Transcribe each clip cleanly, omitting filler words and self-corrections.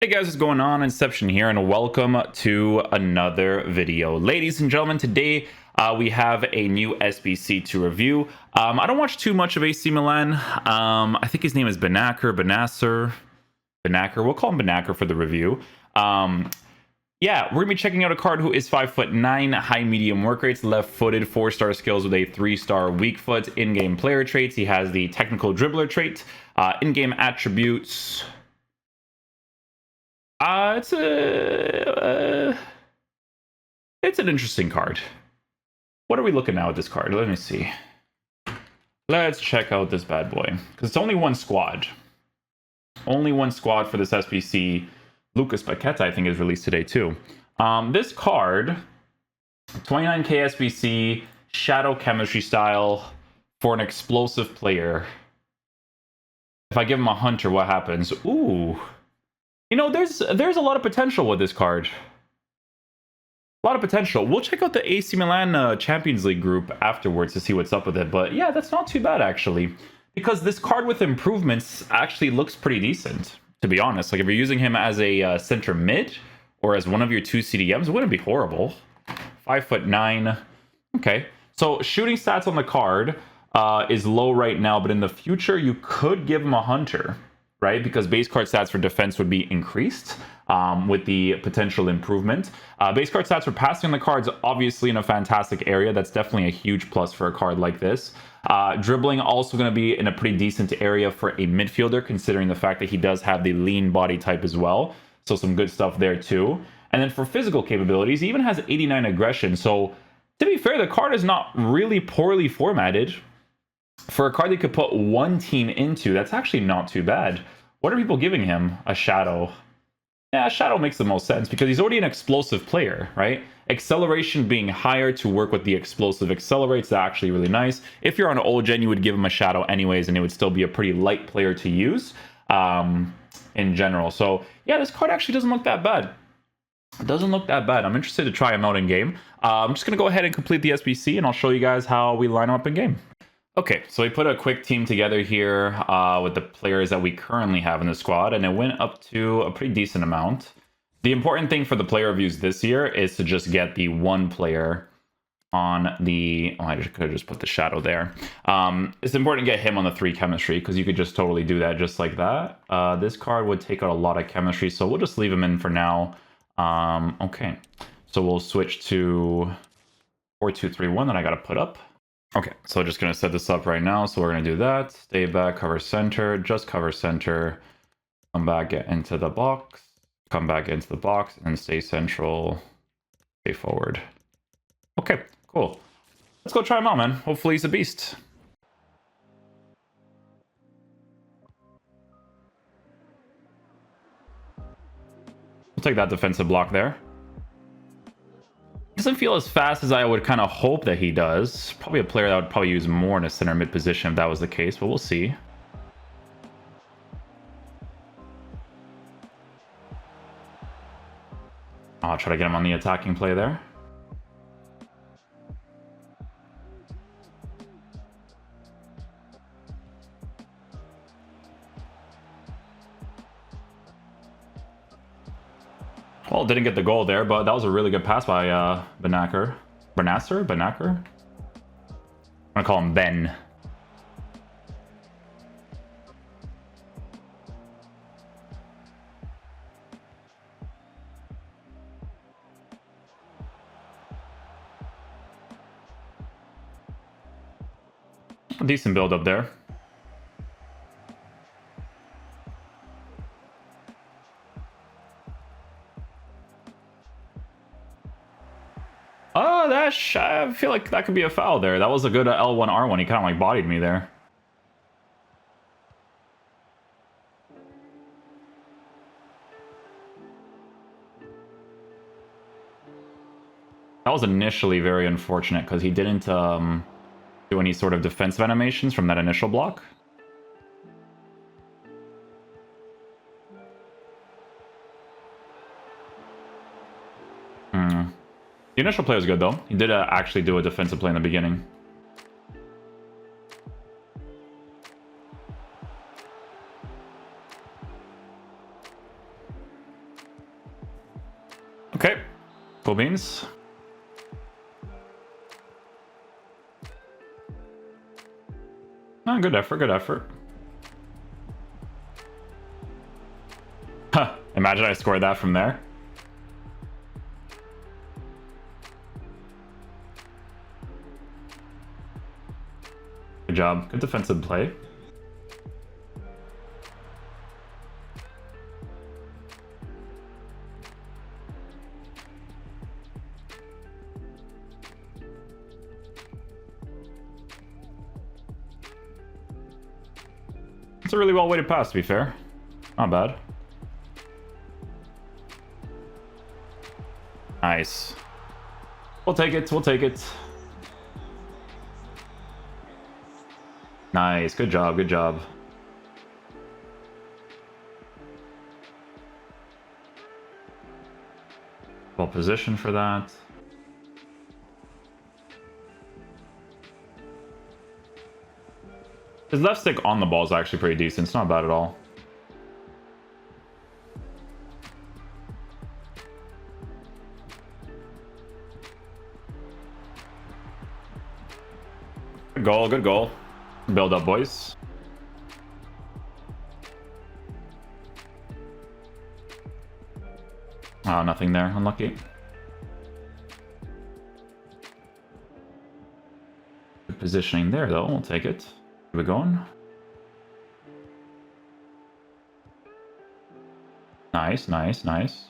Hey guys, what's going on? Inception here, and welcome to another video. Ladies and gentlemen, today we have a new SBC to review. I don't watch too much of AC Milan. I think his name is Bennacer. We'll call him Bennacer for the review. Yeah, we're gonna be checking out a card who is 5'9", high medium work rates, left-footed, 4-star skills with a 3-star weak foot. In-game player traits, he has the technical dribbler trait. In-game attributes. It's an interesting card. What are we looking at with this card? Let me see. Let's check out this bad boy, because it's only one squad. Only one squad for this SBC. Lucas Paqueta, I think, is released today too. This card, 29k SBC, shadow chemistry style for an explosive player. If I give him a hunter, what happens? Ooh. You know, there's a lot of potential with this card. A lot of potential. We'll check out the AC Milan Champions League group afterwards to see what's up with it. But yeah, that's not too bad, actually. Because this card with improvements actually looks pretty decent, to be honest. Like, if you're using him as a center mid or as one of your 2 CDMs, it wouldn't be horrible. 5'9". Okay. So shooting stats on the card is low right now, but in the future, you could give him a hunter, right? Because base card stats for defense would be increased with the potential improvement. Base card stats for passing the cards, obviously in a fantastic area. That's definitely a huge plus for a card like this. Dribbling also going to be in a pretty decent area for a midfielder, considering the fact that he does have the lean body type as well. So some good stuff there too. And then for physical capabilities, he even has 89 aggression. So to be fair, the card is not really poorly formatted. For a card that could put one team into, that's actually not too bad. What are people giving him? A shadow. Yeah, shadow makes the most sense because he's already an explosive player, right? Acceleration being higher to work with the explosive accelerates, that's actually really nice. If you're on old gen, you would give him a shadow anyways, and it would still be a pretty light player to use in general. So yeah, this card actually doesn't look that bad. It doesn't look that bad. I'm interested to try him out in game. I'm just going to go ahead and complete the SBC, and I'll show you guys how we line him up in game. Okay, so we put a quick team together here with the players that we currently have in the squad, and it went up to a pretty decent amount. The important thing for the player reviews this year is to just get the one player on the... Oh, I could have just put the shadow there. It's important to get him on the 3 chemistry, because you could just totally do that just like that. This card would take out a lot of chemistry, so we'll just leave him in for now. Okay, so we'll switch to 4-2-3-1 that I got to put up. Okay, so just going to set this up right now. So we're going to do that. Stay back, cover center, just cover center. Come back, get into the box. Come back into the box and stay central. Stay forward. Okay, cool. Let's go try him out, man. Hopefully he's a beast. We'll take that defensive block there. Doesn't feel as fast as I would kind of hope that he does. Probably a player that would probably use more in a center mid position if that was the case, but we'll see. I'll try to get him on the attacking play there. Well, didn't get the goal there, but that was a really good pass by Bennacer. Bennacer? I'm gonna call him Ben. A decent build up there. I feel like that could be a foul there. That was a good L1, R1. He kind of like bodied me there. That was initially very unfortunate because he didn't do any sort of defensive animations from that initial block. The initial play was good, though. He did actually do a defensive play in the beginning. Okay, cool beans. Oh, good effort, good effort. Huh, imagine I scored that from there. Good job, good defensive play. It's a really well-weighted pass, to be fair. Not bad. Nice. We'll take it, we'll take it. Nice, good job, good job. Well positioned for that. His left stick on the ball is actually pretty decent. It's not bad at all. Good goal, good goal. Build up, boys. Oh, nothing there. Unlucky. Good positioning there, though. We'll take it. Keep it going. Nice, nice, nice.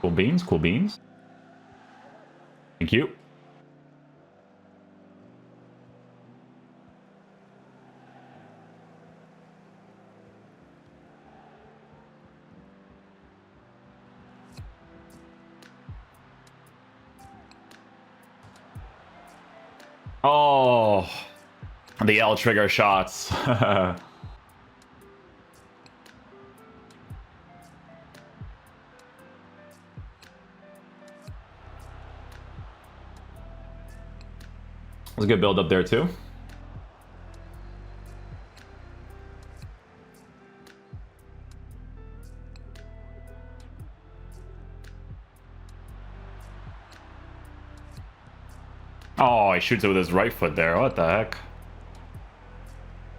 Cool beans, cool beans. Thank you. Oh, the L trigger shots. Was a good build up there too. Oh, he shoots it with his right foot there. What the heck?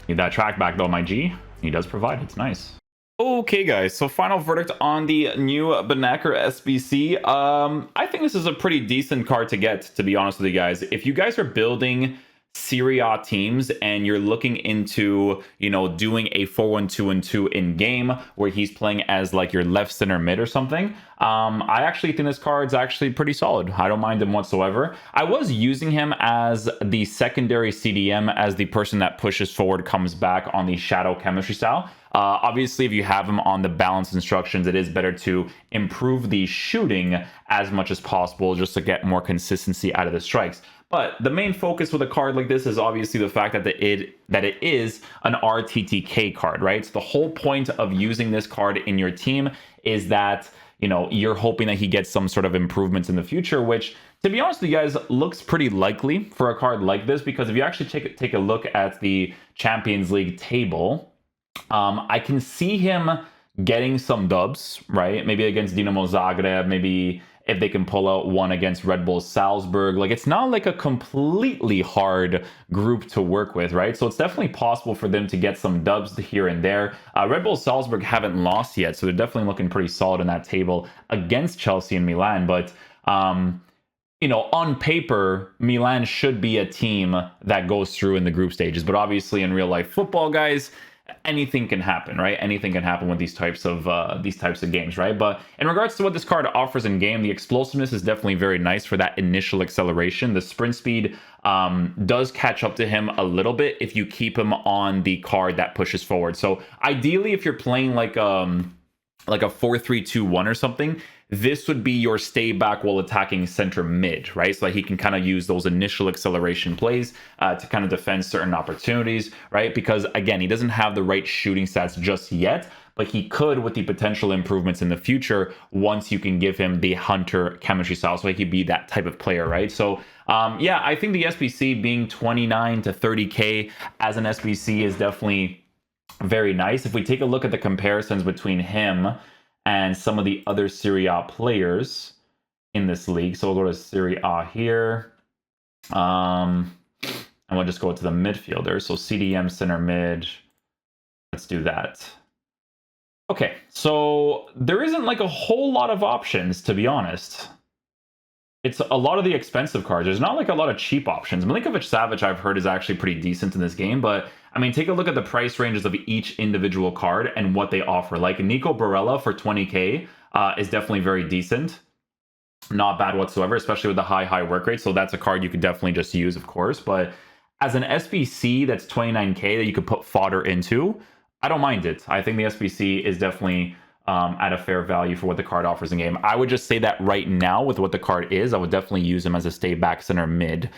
Need that track back though, my G. He does provide. It's nice. Okay, guys, so final verdict on the new Bennacer SBC. I think this is a pretty decent card to get, to be honest with you guys. If you guys are building Serie A teams and you're looking into, you know, doing a 4-1-2-2 in game where he's playing as like your left center mid or something, I actually think this card's actually pretty solid. I don't mind him whatsoever. I was using him as the secondary CDM, as the person that pushes forward, comes back on the shadow chemistry style. Obviously, if you have him on the balance instructions, it is better to improve the shooting as much as possible just to get more consistency out of the strikes. But the main focus with a card like this is obviously the fact that it is an Rttk card, right? So the whole point of using this card in your team is that, you know, you're hoping that he gets some sort of improvements in the future, which, to be honest with you guys, looks pretty likely for a card like this, because if you actually take a look at the Champions League table, I can see him getting some dubs, right? Maybe against Dinamo Zagreb, maybe if they can pull out one against Red Bull Salzburg. Like, it's not like a completely hard group to work with, right? So it's definitely possible for them to get some dubs here and there. Red Bull Salzburg haven't lost yet, so they're definitely looking pretty solid in that table against Chelsea and Milan. But you know, on paper, Milan should be a team that goes through in the group stages. But obviously, in real life football, guys, anything can happen, right? Anything can happen with these types of games, right? But in regards to what this card offers in game, the explosiveness is definitely very nice for that initial acceleration. The sprint speed does catch up to him a little bit if you keep him on the card that pushes forward. So ideally, if you're playing like a 4-3-2-1 or something, this would be your stay back while attacking center mid, right? So that he can kind of use those initial acceleration plays to kind of defend certain opportunities, right? Because again, he doesn't have the right shooting stats just yet, but he could with the potential improvements in the future once you can give him the hunter chemistry style, so he could be that type of player, right? So yeah, I think the SBC being 29 to 30K as an SBC is definitely very nice. If we take a look at the comparisons between him and some of the other Serie A players in this league, so we'll go to Serie A here. And we'll just go to the midfielder. So CDM center mid. Let's do that. Okay, so there isn't like a whole lot of options, to be honest. It's a lot of the expensive cards. There's not like a lot of cheap options. Milinkovic-Savic, I've heard, is actually pretty decent in this game, but I mean, take a look at the price ranges of each individual card and what they offer. Like Nico Barella for 20k is definitely very decent. Not bad whatsoever, especially with the high work rate. So that's a card you could definitely just use, of course. But as an SBC that's 29k that you could put fodder into, I don't mind it. I think the SBC is definitely at a fair value for what the card offers in game. I would just say that right now with what the card is, I would definitely use him as a stay back center mid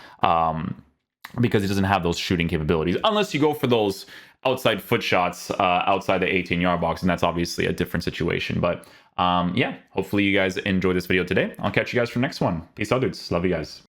because he doesn't have those shooting capabilities. Unless you go for those outside foot shots outside the 18-yard box, and that's obviously a different situation. But yeah, hopefully you guys enjoyed this video today. I'll catch you guys for the next one. Peace out, dudes. Love you guys.